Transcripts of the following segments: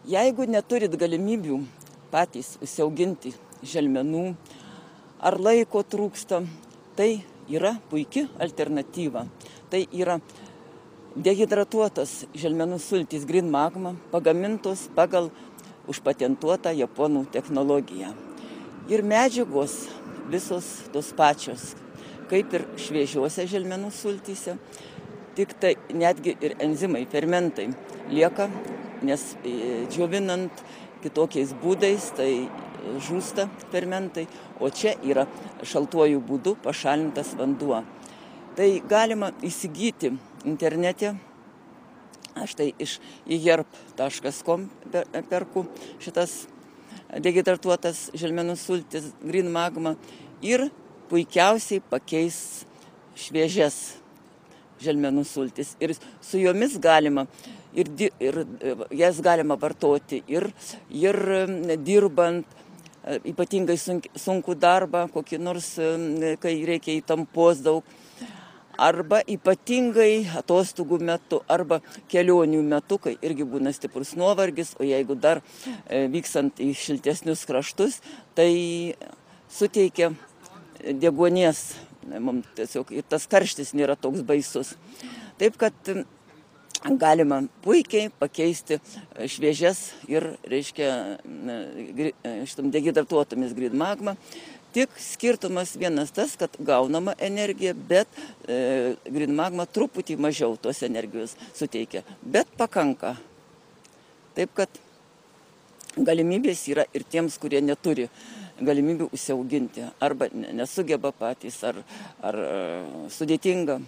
Jeigu neturit galimybių patys užsiauginti želmenų, ar laiko trūksta, tai yra puiki alternatyva. Tai yra dehidratuotas želmenų sultys Green Magma, pagamintos pagal užpatentuotą japonų technologiją. Ir medžiagos visos tos pačios, kaip ir šviežiuose želmenų sultyse, tik tai netgi ir enzimai, fermentai lieka, nes džiovinant kitokiais būdais, tai žūsta fermentai, o čia yra šaltuoju būdu pašalintas vanduo. Tai galima įsigyti internete, aš tai iš iherb.com perku šitas dehidratuotas želmenų sultis Green Magma ir puikiausiai pakeis šviežias želmenų sultis. Ir su jomis galima ir jas galima vartoti ir dirbant ypatingai sunkų darbą, kokį nors, kai reikia įtampos daug, arba ypatingai atostogų metu, arba kelionių metu, kai irgi būna stiprus nuovargis, o jeigu dar vykstant į šiltesnius kraštus, tai suteikia deguonies, mums tiesiog ir tas karštis nėra toks baisus. Taip kad galima puikiai pakeisti šviežias ir, reiškia, šitam dehidratuotomis Green Magma. Tik skirtumas vienas tas, kad gaunama energija, bet Green Magma truputį mažiau tos energijos suteikia, bet pakanka. Taip kad galimybės yra ir tiems, kurie neturi galimybių užsiauginti, arba nesugeba patys, ar sudėtinga.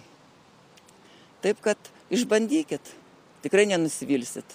Taip kad išbandykit, tikrai nenusivilsit.